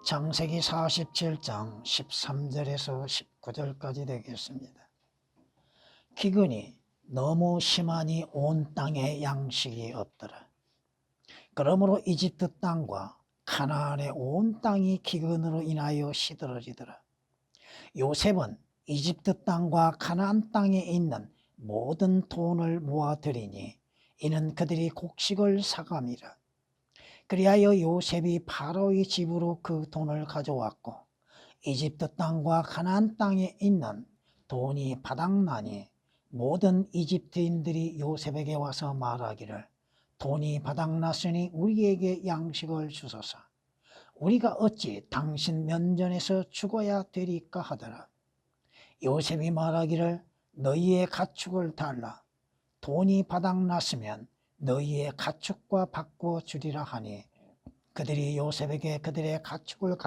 창세기 47장 13절에서 19절까지 되겠습니다. 기근이 너무 심하니 온 땅에 양식이 없더라. 그러므로 이집트 땅과 가나안의 온 땅이 기근으로 인하여 시들어지더라. 요셉은 이집트 땅과 가나안 땅에 있는 모든 돈을 모아들이니 이는 그들이 곡식을 사감이라. 그리하여 요셉이 파라오의 집으로 그 돈을 가져왔고 이집트 땅과 가나안 땅에 있는 돈이 바닥나니 모든 이집트인들이 요셉에게 와서 말하기를 돈이 바닥났으니 우리에게 양식을 주소서. 우리가 어찌 당신 면전에서 죽어야 되리까 하더라. 요셉이 말하기를 너희의 가축을 달라. 돈이 바닥났으면 너희의 가축과 바꾸어 주리라 하니 그들이 요셉에게 그들의 가축을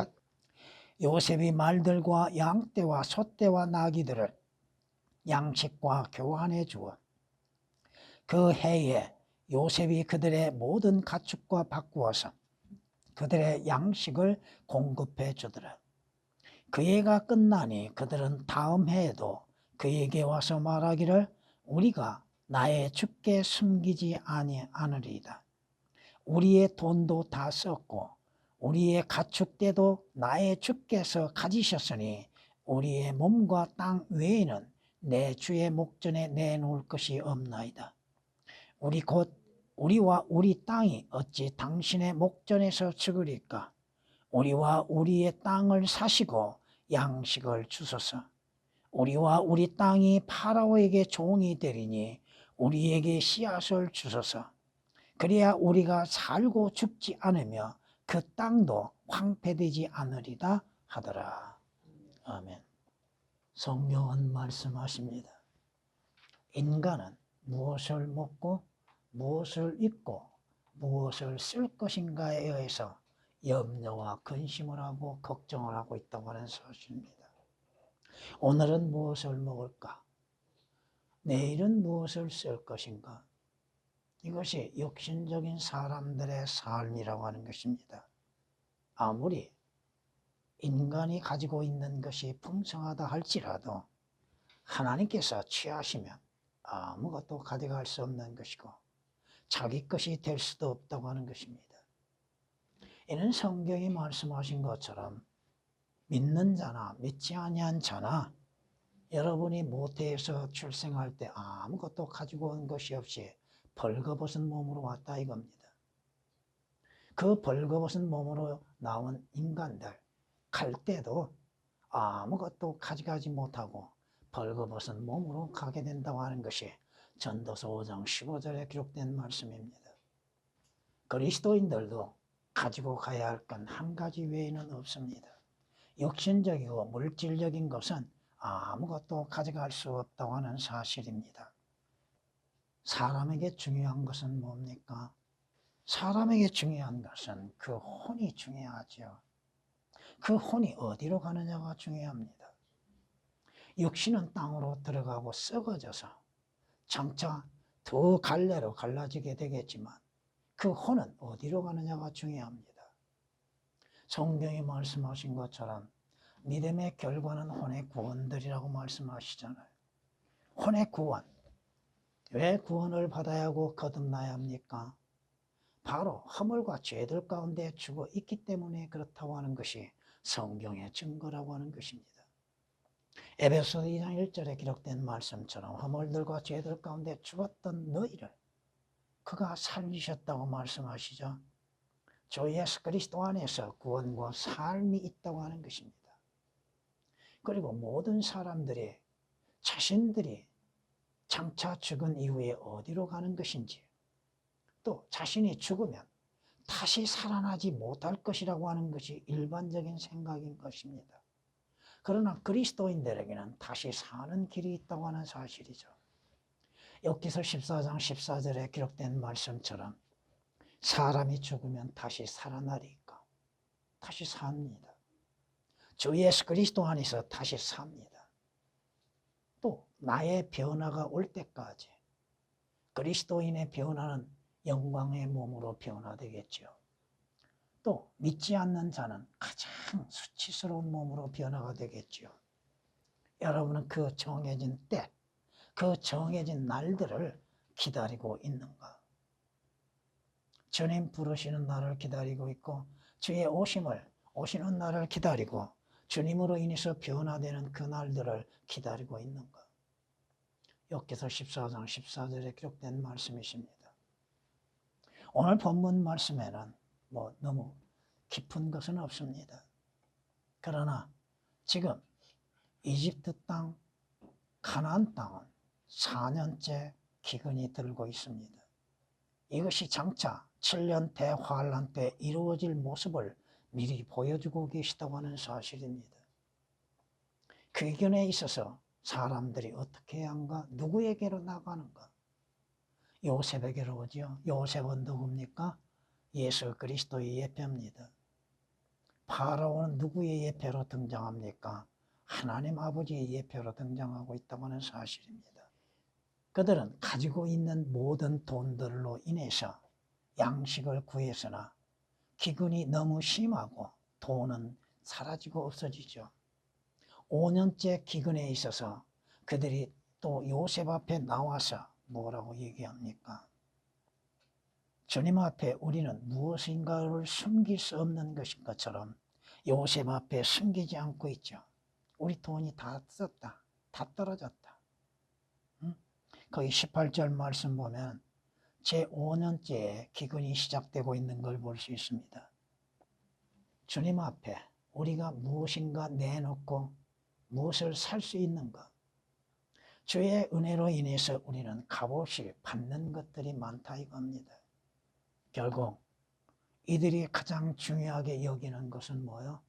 요셉이 말들과 양떼와 소떼와 나귀들을 양식과 교환해 주어 그 해에 요셉이 그들의 모든 가축과 바꾸어서 그들의 양식을 공급해 주더라. 그 해가 끝나니 그들은 다음 해에도 그에게 와서 말하기를 우리가 나의 주께 숨기지 않으리이다. 우리의 돈도 다 썼고 우리의 가축대도 나의 주께서 가지셨으니 우리의 몸과 땅 외에는 내 주의 목전에 내놓을 것이 없나이다. 우리와 우리 땅이 어찌 당신의 목전에서 죽으리까? 우리와 우리의 땅을 사시고 양식을 주소서. 우리와 우리 땅이 파라오에게 종이 되리니 우리에게 씨앗을 주소서. 그래야 우리가 살고 죽지 않으며 그 땅도 황폐되지 않으리다 하더라. 아멘. 성경은 말씀하십니다. 인간은 무엇을 먹고 무엇을 입고 무엇을 쓸 것인가에 의해서 염려와 근심을 하고 걱정을 하고 있다고 하는 사실입니다. 오늘은 무엇을 먹을까? 내일은 무엇을 쓸 것인가? 이것이 육신적인 사람들의 삶이라고 하는 것입니다. 아무리 인간이 가지고 있는 것이 풍성하다 할지라도 하나님께서 취하시면 아무것도 가져갈 수 없는 것이고 자기 것이 될 수도 없다고 하는 것입니다. 이는 성경이 말씀하신 것처럼 믿는 자나 믿지 아니한 자나 여러분이 모태에서 출생할 때 아무것도 가지고 온 것이 없이 벌거벗은 몸으로 왔다 이겁니다. 그 벌거벗은 몸으로 나온 인간들 갈 때도 아무것도 가져가지 못하고 벌거벗은 몸으로 가게 된다고 하는 것이 전도서 5장 15절에 기록된 말씀입니다. 그리스도인들도 가지고 가야 할 건 한 가지 외에는 없습니다. 육신적이고 물질적인 것은 아무것도 가져갈 수 없다고 하는 사실입니다. 사람에게 중요한 것은 뭡니까? 사람에게 중요한 것은 그 혼이 중요하죠. 그 혼이 어디로 가느냐가 중요합니다. 육신은 땅으로 들어가고 썩어져서 장차 더 갈래로 갈라지게 되겠지만 그 혼은 어디로 가느냐가 중요합니다. 성경이 말씀하신 것처럼 믿음의 결과는 혼의 구원들이라고 말씀하시잖아요. 혼의 구원. 왜 구원을 받아야 하고 거듭나야 합니까? 바로 허물과 죄들 가운데 죽어 있기 때문에 그렇다고 하는 것이 성경의 증거라고 하는 것입니다. 에베소 2장 1절에 기록된 말씀처럼 허물들과 죄들 가운데 죽었던 너희를 그가 살리셨다고 말씀하시죠. 주 예수 그리스도 안에서 구원과 삶이 있다고 하는 것입니다. 그리고 모든 사람들이 자신들이 장차 죽은 이후에 어디로 가는 것인지 또 자신이 죽으면 다시 살아나지 못할 것이라고 하는 것이 일반적인 생각인 것입니다. 그러나 그리스도인들에게는 다시 사는 길이 있다고 하는 사실이죠. 욥기서 14장 14절에 기록된 말씀처럼 사람이 죽으면 다시 살아나리까? 다시 삽니다. 주 예수 그리스도 안에서 다시 삽니다. 또 나의 변화가 올 때까지 그리스도인의 변화는 영광의 몸으로 변화되겠죠. 또 믿지 않는 자는 가장 수치스러운 몸으로 변화가 되겠지요. 여러분은 그 정해진 때, 그 정해진 날들을 기다리고 있는가? 주님 부르시는 날을 기다리고 있고 주의 오시는 날을 기다리고 주님으로 인해서 변화되는 그 날들을 기다리고 있는가? 욥기서 14장 14절에 기록된 말씀이십니다. 오늘 본문 말씀에는 너무 깊은 것은 없습니다. 그러나 지금 이집트 땅, 가나안 땅은 4년째 기근이 들고 있습니다. 이것이 장차 7년 대환란 때 이루어질 모습을 미리 보여주고 계시다고 하는 사실입니다. 그 기근에 있어서 사람들이 어떻게 해야 하는가? 누구에게로 나가는가? 요셉에게로 오죠. 요셉은 누굽니까? 예수 그리스도의 예표입니다. 파라오는 누구의 예표로 등장합니까? 하나님 아버지의 예표로 등장하고 있다고 하는 사실입니다. 그들은 가지고 있는 모든 돈들로 인해서 양식을 구해서나 기근이 너무 심하고 돈은 사라지고 없어지죠. 5년째 기근에 있어서 그들이 또 요셉 앞에 나와서 뭐라고 얘기합니까? 주님 앞에 우리는 무엇인가를 숨길 수 없는 것인 것처럼 요셉 앞에 숨기지 않고 있죠. 우리 돈이 다 썼다. 다 떨어졌다. 거기 18절 말씀 보면 제5년째에 기근이 시작되고 있는 걸 볼 수 있습니다. 주님 앞에 우리가 무엇인가 내놓고 무엇을 살 수 있는가? 주의 은혜로 인해서 우리는 값없이 받는 것들이 많다 이겁니다. 결국 이들이 가장 중요하게 여기는 것은 뭐요?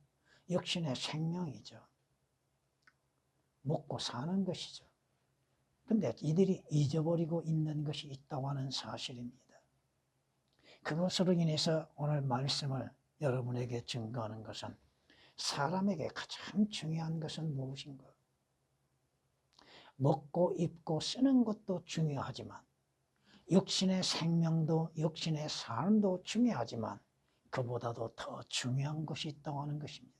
육신의 생명이죠. 먹고 사는 것이죠. 근데 이들이 잊어버리고 있는 것이 있다고 하는 사실입니다. 그것으로 인해서 오늘 말씀을 여러분에게 증거하는 것은 사람에게 가장 중요한 것은 무엇인가? 먹고 입고 쓰는 것도 중요하지만 육신의 생명도 육신의 삶도 중요하지만 그보다도 더 중요한 것이 있다고 하는 것입니다.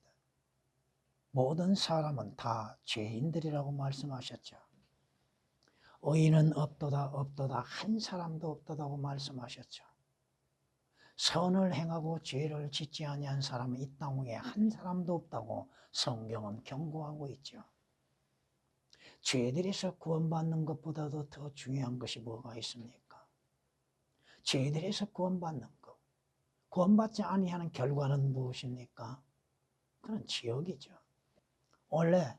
모든 사람은 다 죄인들이라고 말씀하셨죠. 의인은 없도다 한 사람도 없도다고 말씀하셨죠. 선을 행하고 죄를 짓지 아니한 사람은 이 땅 위에 한 사람도 없다고 성경은 경고하고 있죠. 죄들에서 구원받는 것보다도 더 중요한 것이 뭐가 있습니까? 죄들에서 구원받는 것. 구원받지 아니하는 결과는 무엇입니까? 그건 지옥이죠. 원래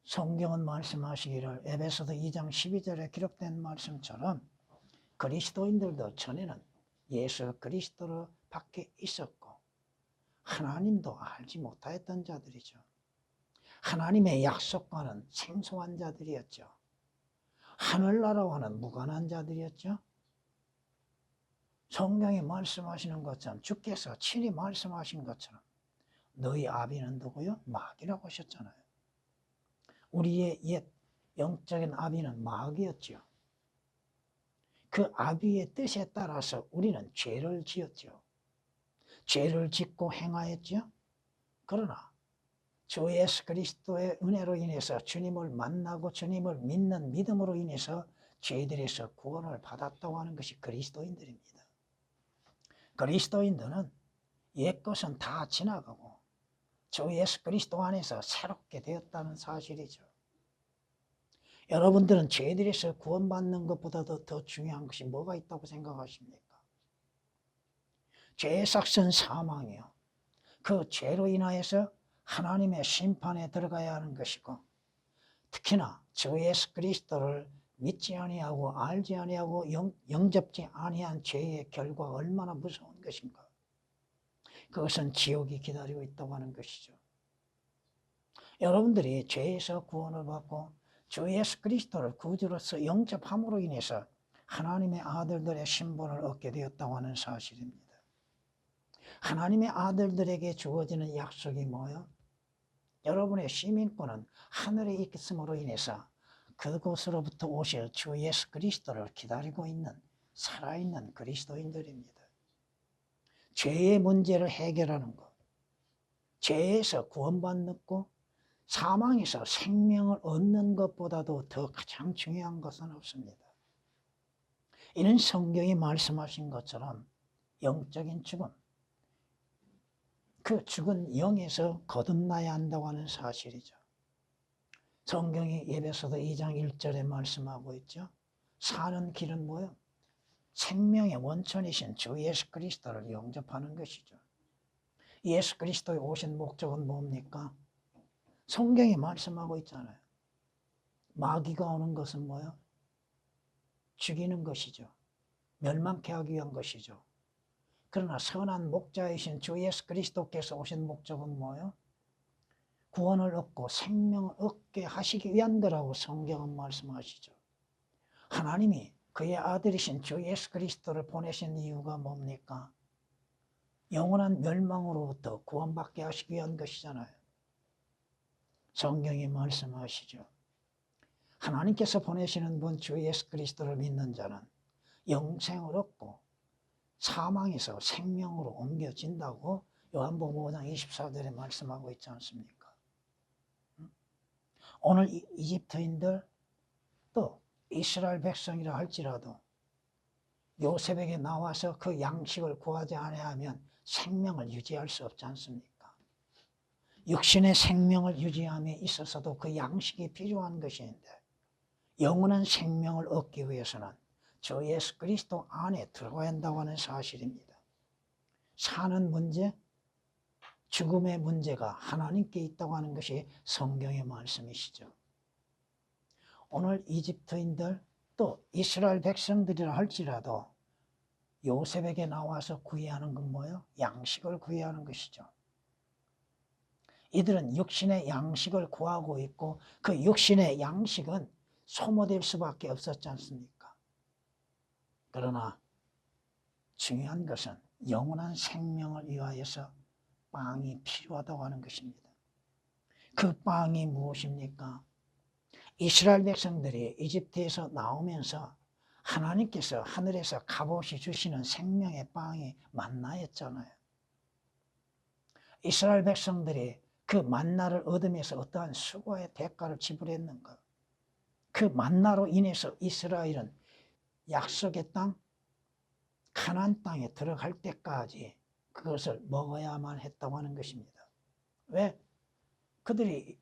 성경은 말씀하시기를 에베소서 2장 12절에 기록된 말씀처럼 그리스도인들도 전에는 예수 그리스도로 밖에 있었고 하나님도 알지 못하였던 자들이죠. 하나님의 약속과는 생소한 자들이었죠. 하늘나라와는 무관한 자들이었죠. 성경이 말씀하시는 것처럼 주께서 친히 말씀하신 것처럼 너희 아비는 누구요? 마귀라고 하셨잖아요. 우리의 옛 영적인 아비는 마귀였죠. 그 아비의 뜻에 따라서 우리는 죄를 지었죠. 죄를 짓고 행하였죠. 그러나 주 예수 그리스도의 은혜로 인해서 주님을 만나고 주님을 믿는 믿음으로 인해서 죄들에서 구원을 받았다고 하는 것이 그리스도인들입니다. 그리스도인들은 옛것은 다 지나가고 주 예수 그리스도 안에서 새롭게 되었다는 사실이죠. 여러분들은 죄들에서 구원받는 것보다도 더 중요한 것이 뭐가 있다고 생각하십니까? 죄의 삭은 사망이요. 그 죄로 인하여서 하나님의 심판에 들어가야 하는 것이고 특히나 주 예수 그리스도를 믿지 아니하고 알지 아니하고 영접지 아니한 죄의 결과가 얼마나 무서운 것인가. 그것은 지옥이 기다리고 있다고 하는 것이죠. 여러분들이 죄에서 구원을 받고 주 예수 그리스도를 구주로서 영접함으로 인해서 하나님의 아들들의 신분을 얻게 되었다고 하는 사실입니다. 하나님의 아들들에게 주어지는 약속이 뭐예요? 여러분의 시민권은 하늘에 있음으로 인해서 그곳으로부터 오실 주 예수 그리스도를 기다리고 있는 살아있는 그리스도인들입니다. 죄의 문제를 해결하는 것, 죄에서 구원받는 것, 사망에서 생명을 얻는 것보다도 더 가장 중요한 것은 없습니다. 이는 성경이 말씀하신 것처럼 영적인 죽음, 그 죽은 영에서 거듭나야 한다고 하는 사실이죠. 성경이 에베소서 2장 1절에 말씀하고 있죠. 사는 길은 뭐예요? 생명의 원천이신 주 예수 그리스도를 영접하는 것이죠. 예수 그리스도에 오신 목적은 뭡니까? 성경이 말씀하고 있잖아요. 마귀가 오는 것은 뭐예요? 죽이는 것이죠. 멸망케 하기 위한 것이죠. 그러나 선한 목자이신 주 예수 그리스도께서 오신 목적은 뭐예요? 구원을 얻고 생명을 얻게 하시기 위한 거라고 성경은 말씀하시죠. 하나님이 그의 아들이신 주 예수 그리스도를 보내신 이유가 뭡니까? 영원한 멸망으로부터 구원받게 하시기 위한 것이잖아요. 성경이 말씀하시죠. 하나님께서 보내시는 분 주 예수 그리스도를 믿는 자는 영생을 얻고 사망에서 생명으로 옮겨진다고 요한복음 5장 24절에 말씀하고 있지 않습니까? 오늘 이집트인들 또 이스라엘 백성이라 할지라도 요셉에게 나와서 그 양식을 구하지 아니하면 생명을 유지할 수 없지 않습니까? 육신의 생명을 유지함에 있어서도 그 양식이 필요한 것인데 영원한 생명을 얻기 위해서는 주 예수 그리스도 안에 들어가야 한다고 하는 사실입니다. 사는 문제, 죽음의 문제가 하나님께 있다고 하는 것이 성경의 말씀이시죠. 오늘 이집트인들 또 이스라엘 백성들이라 할지라도 요셉에게 나와서 구애하는 건 뭐예요? 양식을 구애하는 것이죠. 이들은 육신의 양식을 구하고 있고 그 육신의 양식은 소모될 수밖에 없었지 않습니까? 그러나 중요한 것은 영원한 생명을 위하여서 빵이 필요하다고 하는 것입니다. 그 빵이 무엇입니까? 이스라엘 백성들이 이집트에서 나오면서 하나님께서 하늘에서 값없이 주시는 생명의 빵이 만나였잖아요. 이스라엘 백성들이 그 만나를 얻으면서 어떠한 수고의 대가를 지불했는가? 그 만나로 인해서 이스라엘은 약속의 땅, 가나안 땅에 들어갈 때까지 그것을 먹어야만 했다고 하는 것입니다. 왜? 그들이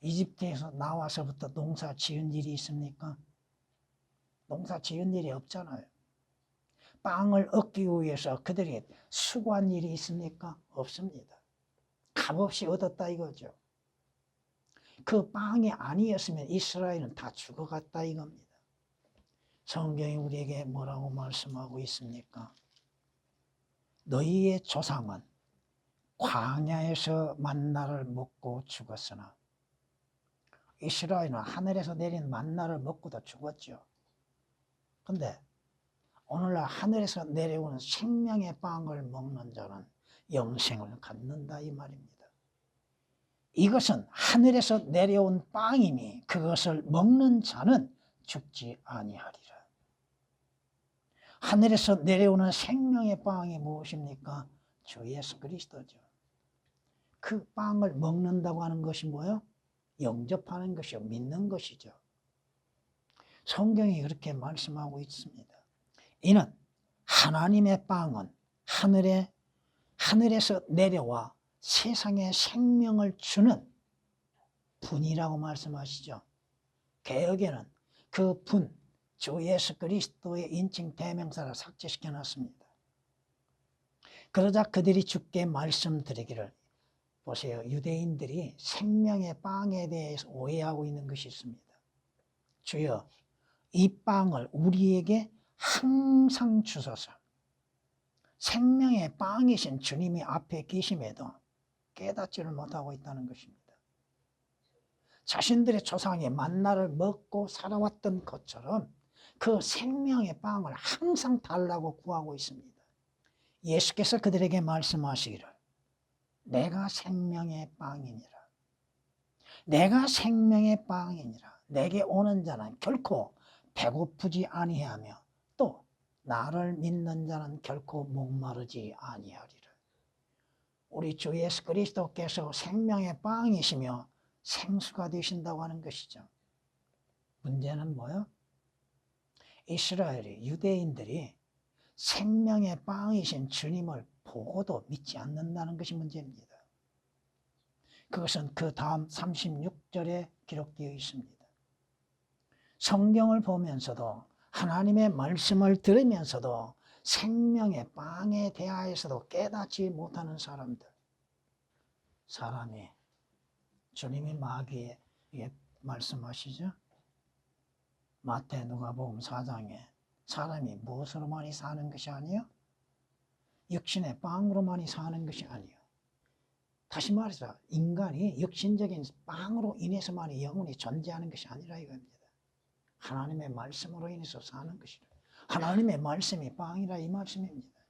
이집트에서 나와서부터 농사 지은 일이 있습니까? 농사 지은 일이 없잖아요. 빵을 얻기 위해서 그들이 수고한 일이 있습니까? 없습니다. 값없이 얻었다 이거죠. 그 빵이 아니었으면 이스라엘은 다 죽어갔다 이겁니다. 성경이 우리에게 뭐라고 말씀하고 있습니까? 너희의 조상은 광야에서 만나를 먹고 죽었으나 이스라엘은 하늘에서 내린 만나를 먹고도 죽었죠. 근데 오늘날 하늘에서 내려오는 생명의 빵을 먹는 자는 영생을 갖는다 이 말입니다. 이것은 하늘에서 내려온 빵이니 그것을 먹는 자는 죽지 아니하리라. 하늘에서 내려오는 생명의 빵이 무엇입니까? 주 예수 그리스도죠. 그 빵을 먹는다고 하는 것이 뭐예요? 영접하는 것이요, 믿는 것이죠. 성경이 그렇게 말씀하고 있습니다. 이는 하나님의 빵은 하늘에서 내려와 세상에 생명을 주는 분이라고 말씀하시죠. 개역에는 그 분, 주 예수 그리스도의 인칭 대명사를 삭제시켜 놨습니다. 그러자 그들이 주께 말씀드리기를, 보세요. 유대인들이 생명의 빵에 대해서 오해하고 있는 것이 있습니다. 주여, 이 빵을 우리에게 항상 주소서. 생명의 빵이신 주님이 앞에 계심에도 깨닫지를 못하고 있다는 것입니다. 자신들의 조상의 만나를 먹고 살아왔던 것처럼 그 생명의 빵을 항상 달라고 구하고 있습니다. 예수께서 그들에게 말씀하시기를 내가 생명의 빵이니라. 내가 생명의 빵이니라. 내게 오는 자는 결코 배고프지 아니하며 또 나를 믿는 자는 결코 목마르지 아니하리라. 우리 주 예수 그리스도께서 생명의 빵이시며 생수가 되신다고 하는 것이죠. 문제는 뭐요? 이스라엘이, 유대인들이 생명의 빵이신 주님을 보고도 믿지 않는다는 것이 문제입니다. 그것은 그 다음 36절에 기록되어 있습니다. 성경을 보면서도 하나님의 말씀을 들으면서도 생명의 빵에 대하여서도 깨닫지 못하는 사람이 주님이 마귀에게 말씀하시죠. 마태 누가복음 4장에 사람이 무엇으로만이 사는 것이 아니요 육신의 빵으로만이 사는 것이 아니요. 다시 말해서 인간이 육신적인 빵으로 인해서만이 영혼이 존재하는 것이 아니라 이겁니다. 하나님의 말씀으로 인해서 사는 것이라. 하나님의 말씀이 빵이라 이 말씀입니다.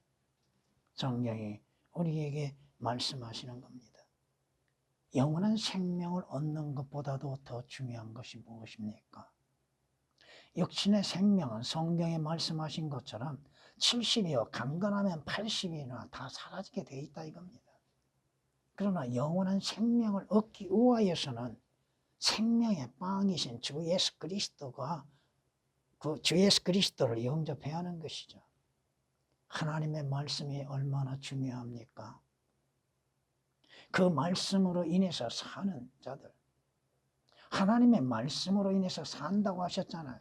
성경이 우리에게 말씀하시는 겁니다. 영원한 생명을 얻는 것보다도 더 중요한 것이 무엇입니까? 육신의 생명은 성경에 말씀하신 것처럼 70이요 강건하면 80이나 다 사라지게 되어 있다 이겁니다. 그러나 영원한 생명을 얻기 위하여서는 생명의 빵이신 주 예수 그리스도가 그 주 예수 그리스도를 영접해야 하는 것이죠. 하나님의 말씀이 얼마나 중요합니까? 그 말씀으로 인해서 사는 자들, 하나님의 말씀으로 인해서 산다고 하셨잖아요.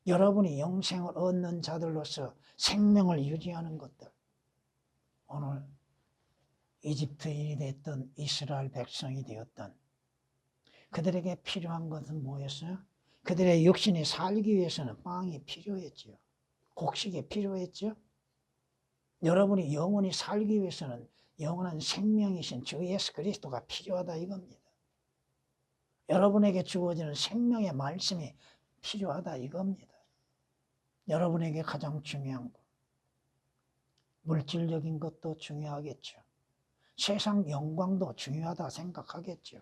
여러분이 영생을 얻는 자들로서 생명을 유지하는 것들, 오늘 이집트인이 됐던 이스라엘 백성이 되었던 그들에게 필요한 것은 뭐였어요? 그들의 육신이 살기 위해서는 빵이 필요했지요. 곡식이 필요했죠. 여러분이 영원히 살기 위해서는 영원한 생명이신 주 예수 그리스도가 필요하다 이겁니다. 여러분에게 주어지는 생명의 말씀이 필요하다 이겁니다. 여러분에게 가장 중요한 것, 물질적인 것도 중요하겠죠. 세상 영광도 중요하다 생각하겠죠.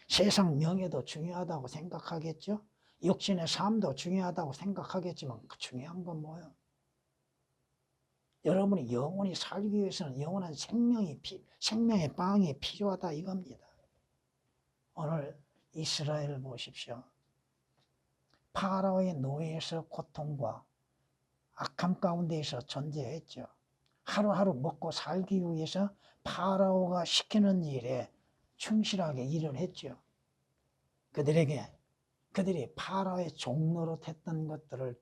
세상 명예도 중요하다고 생각하겠죠. 육신의 삶도 중요하다고 생각하겠지만 그 중요한 건 뭐예요? 여러분이 영원히 살기 위해서는 영원한 생명의 빵이 필요하다 이겁니다. 오늘 이스라엘을 보십시오. 파라오의 노예에서 고통과 악함 가운데에서 존재했죠. 하루하루 먹고 살기 위해서 파라오가 시키는 일에 충실하게 일을 했죠. 그들이 파라오의 종노릇 했던 것들을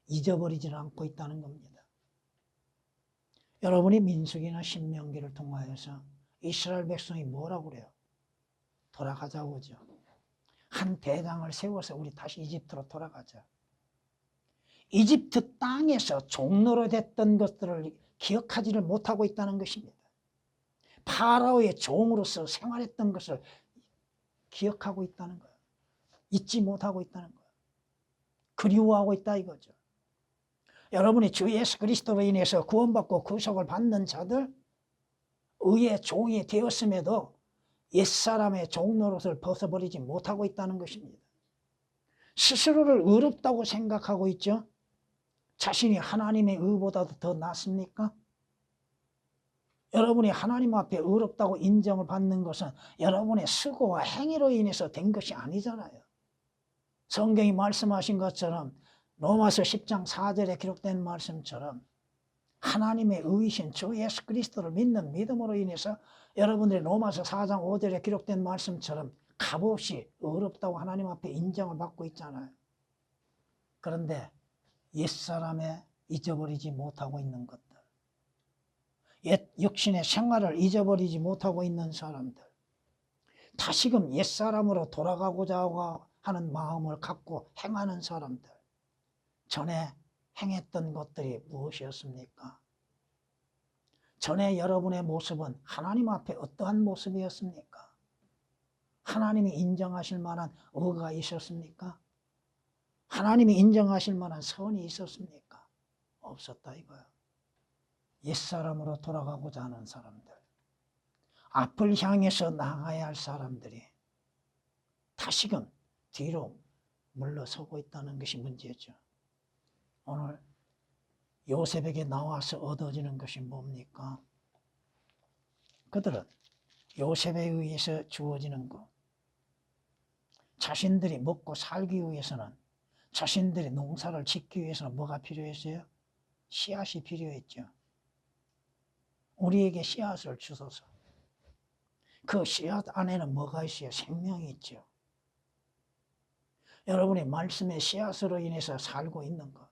잊어버리지 않고 있다는 겁니다. 여러분이 민수기나 신명기를 통하여서 이스라엘 백성이 뭐라고 그래요? 돌아가자고 하죠. 한 대장을 세워서 우리 다시 이집트로 돌아가자. 이집트 땅에서 종노릇 했던 것들을 기억하지를 못하고 있다는 것입니다. 파라오의 종으로서 생활했던 것을 기억하고 있다는 거예요. 잊지 못하고 있다는 거예요. 그리워하고 있다 이거죠. 여러분이 주 예수 그리스도로 인해서 구원받고 구속을 받는 자들, 의의 종이 되었음에도 옛사람의 종노릇을 벗어버리지 못하고 있다는 것입니다. 스스로를 의롭다고 생각하고 있죠. 자신이 하나님의 의보다도 더 낫습니까? 여러분이 하나님 앞에 의롭다고 인정을 받는 것은 여러분의 수고와 행위로 인해서 된 것이 아니잖아요. 성경이 말씀하신 것처럼 로마서 10장 4절에 기록된 말씀처럼 하나님의 의이신 주 예수 그리스도를 믿는 믿음으로 인해서 여러분들이 로마서 4장 5절에 기록된 말씀처럼 값없이 의롭다고 하나님 앞에 인정을 받고 있잖아요. 그런데 옛사람에 잊어버리지 못하고 있는 것들, 옛 육신의 생활을 잊어버리지 못하고 있는 사람들, 다시금 옛사람으로 돌아가고자 하는 마음을 갖고 행하는 사람들, 전에 행했던 것들이 무엇이었습니까? 전에 여러분의 모습은 하나님 앞에 어떠한 모습이었습니까? 하나님이 인정하실 만한 의가 있었습니까? 하나님이 인정하실 만한 선이 있었습니까? 없었다 이거예요. 옛사람으로 돌아가고자 하는 사람들, 앞을 향해서 나가야 할 사람들이 다시금 뒤로 물러서고 있다는 것이 문제죠. 오늘 요셉에게 나와서 얻어지는 것이 뭡니까? 그들은 요셉에 의해서 주어지는 것, 자신들이 먹고 살기 위해서는, 자신들이 농사를 짓기 위해서는 뭐가 필요했어요? 씨앗이 필요했죠. 우리에게 씨앗을 주소서. 그 씨앗 안에는 뭐가 있어요? 생명이 있죠. 여러분이 말씀의 씨앗으로 인해서 살고 있는 것.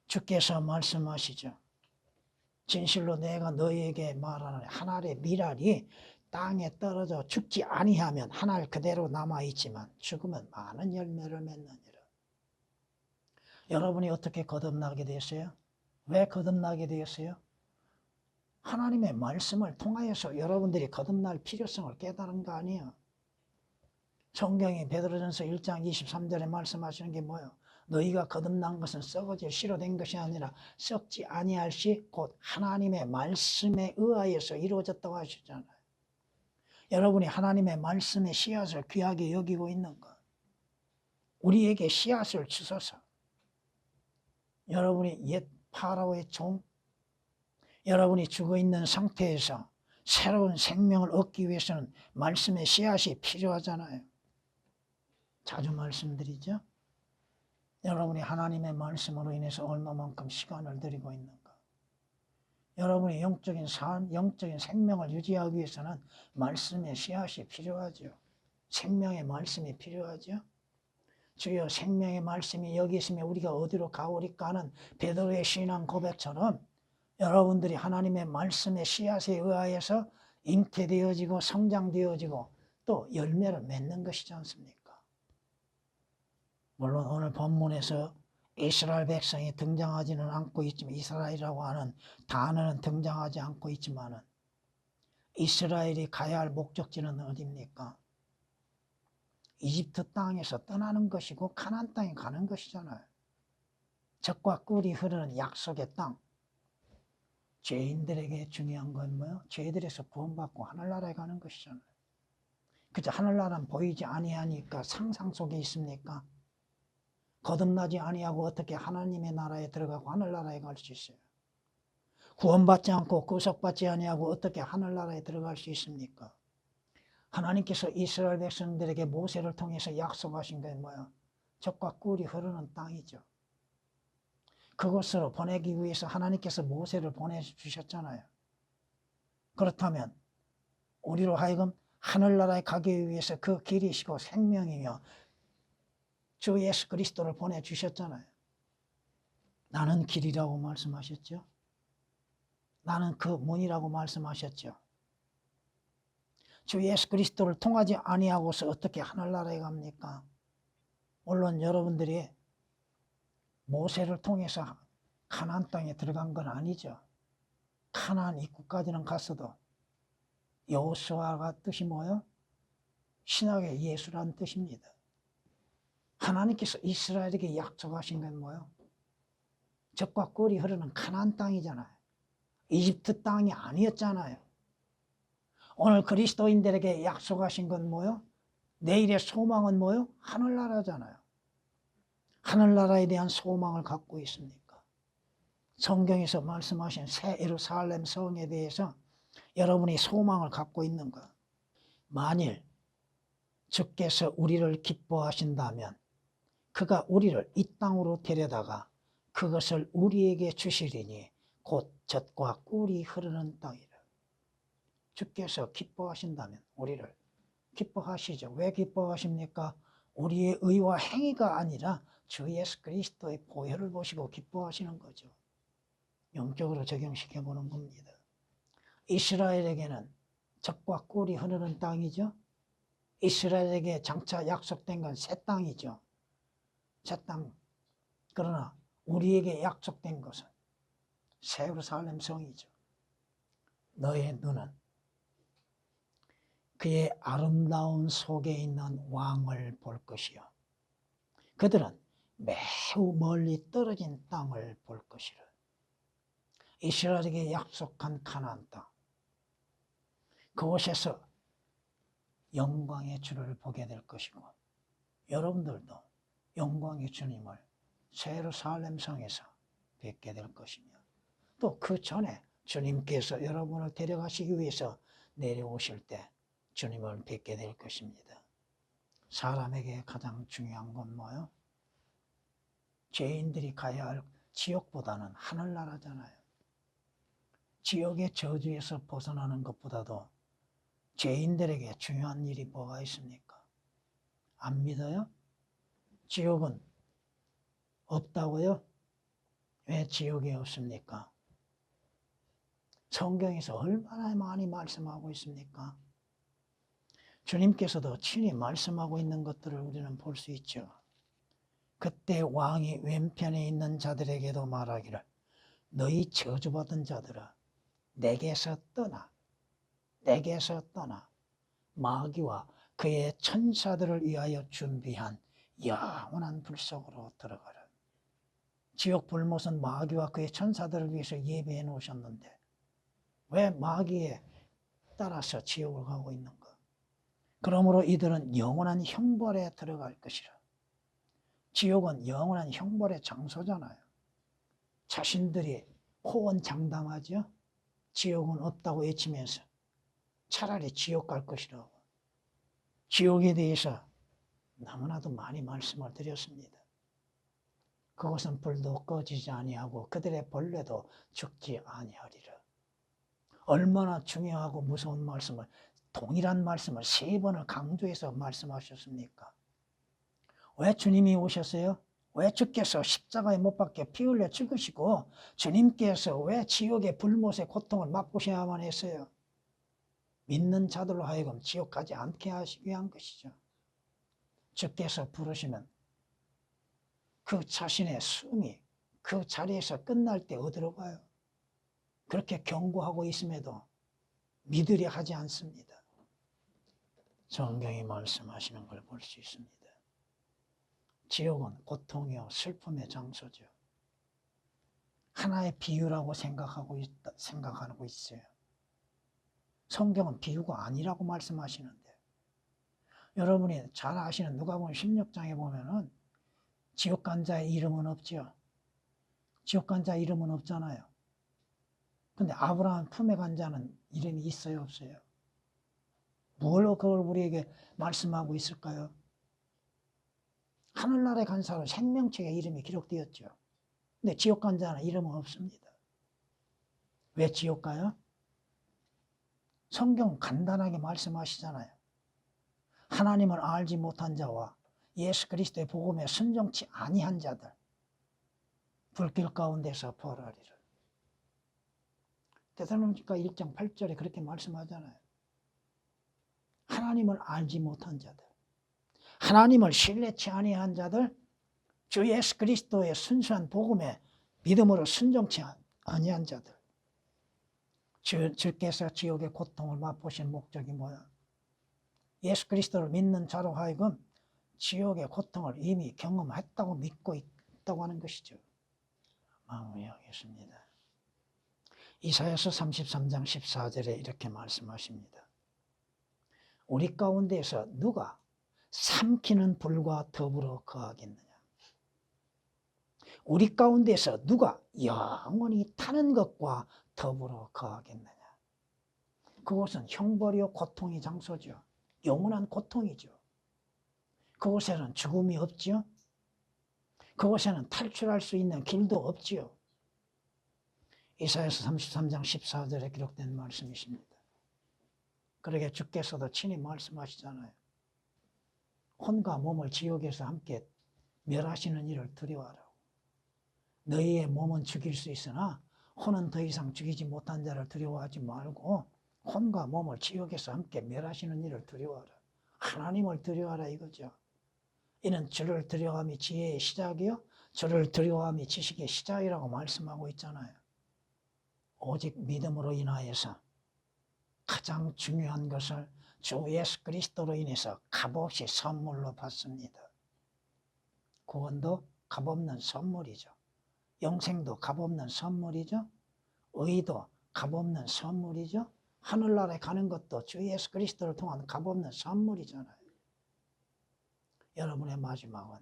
주께서 말씀하시죠. 진실로 내가 너희에게 말하노니 한 알의 밀알이 땅에 떨어져 죽지 아니하면 한 알 그대로 남아있지만 죽으면 많은 열매를 맺느니라. 여러분이 어떻게 거듭나게 되었어요? 왜 거듭나게 되었어요? 하나님의 말씀을 통하여서 여러분들이 거듭날 필요성을 깨달은 거 아니에요. 성경이 베드로전서 1장 23절에 말씀하시는 게 뭐예요? 너희가 거듭난 것은 썩어질 씨로 된 것이 아니라 썩지 아니할 씨 곧 하나님의 말씀에 의하여서 이루어졌다고 하시잖아요. 여러분이 하나님의 말씀의 씨앗을 귀하게 여기고 있는 것, 우리에게 씨앗을 주소서. 여러분이 옛 파라오의 종, 여러분이 죽어있는 상태에서 새로운 생명을 얻기 위해서는 말씀의 씨앗이 필요하잖아요. 자주 말씀드리죠. 여러분이 하나님의 말씀으로 인해서 얼마만큼 시간을 들이고 있는가. 여러분이 영적인 삶, 영적인 생명을 유지하기 위해서는 말씀의 씨앗이 필요하죠. 생명의 말씀이 필요하죠. 주여 생명의 말씀이 여기 있으면 우리가 어디로 가오리까 하는 베드로의 신앙 고백처럼 여러분들이 하나님의 말씀의 씨앗에 의하여서 잉태되어지고 성장되어지고 또 열매를 맺는 것이지 않습니까? 물론 오늘 본문에서 이스라엘 백성이 등장하지는 않고 있지만, 이스라엘이라고 하는 단어는 등장하지 않고 있지만 이스라엘이 가야 할 목적지는 어디입니까? 이집트 땅에서 떠나는 것이고 가나안 땅에 가는 것이잖아요. 젖과 꿀이 흐르는 약속의 땅. 죄인들에게 중요한 건 뭐예요? 죄들에서 구원받고 하늘나라에 가는 것이잖아요. 그저 하늘나라는 보이지 아니하니까 상상 속에 있습니까? 거듭나지 아니하고 어떻게 하나님의 나라에 들어가고 하늘나라에 갈 수 있어요? 구원받지 않고 구속받지 아니하고 어떻게 하늘나라에 들어갈 수 있습니까? 하나님께서 이스라엘 백성들에게 모세를 통해서 약속하신 게 뭐야? 젖과 꿀이 흐르는 땅이죠. 그곳으로 보내기 위해서 하나님께서 모세를 보내주셨잖아요. 그렇다면 우리로 하여금 하늘나라에 가기 위해서 그 길이시고 생명이며 주 예수 그리스도를 보내주셨잖아요. 나는 길이라고 말씀하셨죠. 나는 그 문이라고 말씀하셨죠. 주 예수 그리스도를 통하지 아니하고서 어떻게 하늘나라에 갑니까? 물론 여러분들이 모세를 통해서 가나안 땅에 들어간 건 아니죠. 가나안 입구까지는 갔어도 여호수아가 뜻이 뭐예요? 신학의 예수라는 뜻입니다. 하나님께서 이스라엘에게 약속하신 건 뭐예요? 젖과 꿀이 흐르는 가나안 땅이잖아요. 이집트 땅이 아니었잖아요. 오늘 그리스도인들에게 약속하신 건 뭐예요? 내일의 소망은 뭐예요? 하늘나라잖아요. 하늘나라에 대한 소망을 갖고 있습니까? 성경에서 말씀하신 새 예루살렘 성에 대해서 여러분이 소망을 갖고 있는가? 만일 주께서 우리를 기뻐하신다면 그가 우리를 이 땅으로 데려다가 그것을 우리에게 주시리니 곧 젖과 꿀이 흐르는 땅이라. 주께서 기뻐하신다면 우리를 기뻐하시죠. 왜 기뻐하십니까? 우리의 의와 행위가 아니라 주 예수 그리스도의 보혈을 보시고 기뻐하시는 거죠. 영적으로 적용시켜보는 겁니다. 이스라엘에게는 젖과 꿀이 흐르는 땅이죠. 이스라엘에게 장차 약속된 건 새 땅이죠. 새 땅. 그러나 우리에게 약속된 것은 새 예루살렘 성이죠. 너의 눈은 그의 아름다운 속에 있는 왕을 볼 것이요. 그들은 매우 멀리 떨어진 땅을 볼 것이라. 이스라엘에게 약속한 가나안 땅. 그곳에서 영광의 주를 보게 될 것이고 여러분들도 영광의 주님을 새 예루살렘 성에서 뵙게 될 것이며 또 그 전에 주님께서 여러분을 데려가시기 위해서 내려오실 때 주님을 뵙게 될 것입니다. 사람에게 가장 중요한 건 뭐예요? 죄인들이 가야 할 지옥보다는 하늘나라잖아요. 지옥의 저주에서 벗어나는 것보다도 죄인들에게 중요한 일이 뭐가 있습니까? 안 믿어요? 지옥은 없다고요? 왜 지옥이 없습니까? 성경에서 얼마나 많이 말씀하고 있습니까? 주님께서도 친히 말씀하고 있는 것들을 우리는 볼 수 있죠. 그때 왕이 왼편에 있는 자들에게도 말하기를 너희 저주받은 자들아 내게서 떠나 마귀와 그의 천사들을 위하여 준비한 영원한 불 속으로 들어가라. 지옥 불못은 마귀와 그의 천사들을 위해서 예배해 놓으셨는데 왜 마귀에 따라서 지옥을 가고 있는가? 그러므로 이들은 영원한 형벌에 들어갈 것이라. 지옥은 영원한 형벌의 장소잖아요. 자신들이 호언장담하죠. 지옥은 없다고 외치면서 차라리 지옥 갈 것이라고. 지옥에 대해서 너무나도 많이 말씀을 드렸습니다. 그것은 불도 꺼지지 아니하고 그들의 벌레도 죽지 아니하리라. 얼마나 중요하고 무서운 말씀을 동일한 말씀을 3번을 강조해서 말씀하셨습니까? 왜 주님이 오셨어요? 왜 주께서 십자가에 못 박혀 피 흘려 죽으시고 주님께서 왜 지옥의 불못의 고통을 맛보셔야만 했어요? 믿는 자들로 하여금 지옥 가지 않게 하시기 위한 것이죠. 주께서 부르시면 그 자신의 숨이 그 자리에서 끝날 때 어디로 가요? 그렇게 경고하고 있음에도 믿으려 하지 않습니다. 성경이 말씀하시는 걸 볼 수 있습니다. 지옥은 고통이요 슬픔의 장소죠. 하나의 비유라고 생각하고 있어요. 성경은 비유가 아니라고 말씀하시는데 여러분이 잘 아시는 누가복음 16장에 보면은 지옥 간 자의 이름은 없죠. 지옥 간 자의 이름은 없잖아요. 근데 아브라함 품에 간 자는 이름이 있어요, 없어요? 뭘로 그걸 우리에게 말씀하고 있을까요? 하늘나라에 간 사람은 생명책에 이름이 기록되었죠. 근데 지옥 간 자는 이름은 없습니다. 왜 지옥 가요? 성경 간단하게 말씀하시잖아요. 하나님을 알지 못한 자와 예수 그리스도의 복음에 순종치 아니한 자들 불길 가운데서 벌하리라. 데살로니가 1장 8절에 그렇게 말씀하잖아요. 하나님을 알지 못한 자들, 하나님을 신뢰치 아니한 자들, 주 예수 그리스도의 순수한 복음에 믿음으로 순종치 아니한 자들. 주께서 지옥의 고통을 맛보신 목적이 뭐야? 예수 그리스도를 믿는 자로 하여금 지옥의 고통을 이미 경험했다고 믿고 있다고 하는 것이죠. 마무리하겠습니다. 이사야서 33장 14절에 이렇게 말씀하십니다. 우리 가운데에서 누가 삼키는 불과 더불어 거하겠느냐? 우리 가운데서 누가 영원히 타는 것과 더불어 거하겠느냐? 그곳은 형벌이요 고통의 장소죠. 영원한 고통이죠. 그곳에는 죽음이 없지요. 그곳에는 탈출할 수 있는 길도 없지요. 이사야서 33장 14절에 기록된 말씀이십니다. 그러게 주께서도 친히 말씀하시잖아요. 혼과 몸을 지옥에서 함께 멸하시는 일을 두려워하라고. 너희의 몸은 죽일 수 있으나 혼은 더 이상 죽이지 못한 자를 두려워하지 말고 혼과 몸을 지옥에서 함께 멸하시는 일을 두려워하라. 하나님을 두려워하라 이거죠. 이는 주를 두려워함이 지혜의 시작이요 주를 두려워함이 지식의 시작이라고 말씀하고 있잖아요. 오직 믿음으로 인하여서 가장 중요한 것을 주 예수 그리스도로 인해서 값없이 선물로 받습니다. 구원도 값없는 선물이죠. 영생도 값없는 선물이죠. 의도 값없는 선물이죠. 하늘나라에 가는 것도 주 예수 그리스도를 통한 값없는 선물이잖아요. 여러분의 마지막은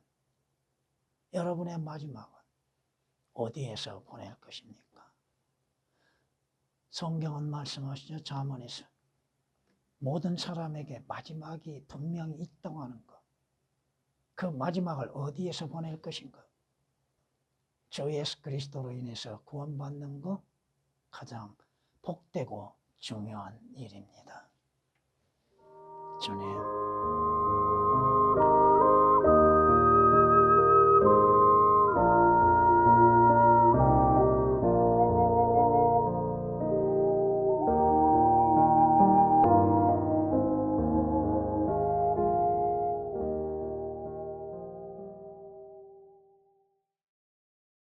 어디에서 보낼 것입니까? 성경은 말씀하시죠. 잠언에서 모든 사람에게 마지막이 분명히 있다고 하는 것. 그 마지막을 어디에서 보낼 것인가? 주 예수 그리스도로 인해서 구원받는 것 가장 복되고 중요한 일입니다. 주님.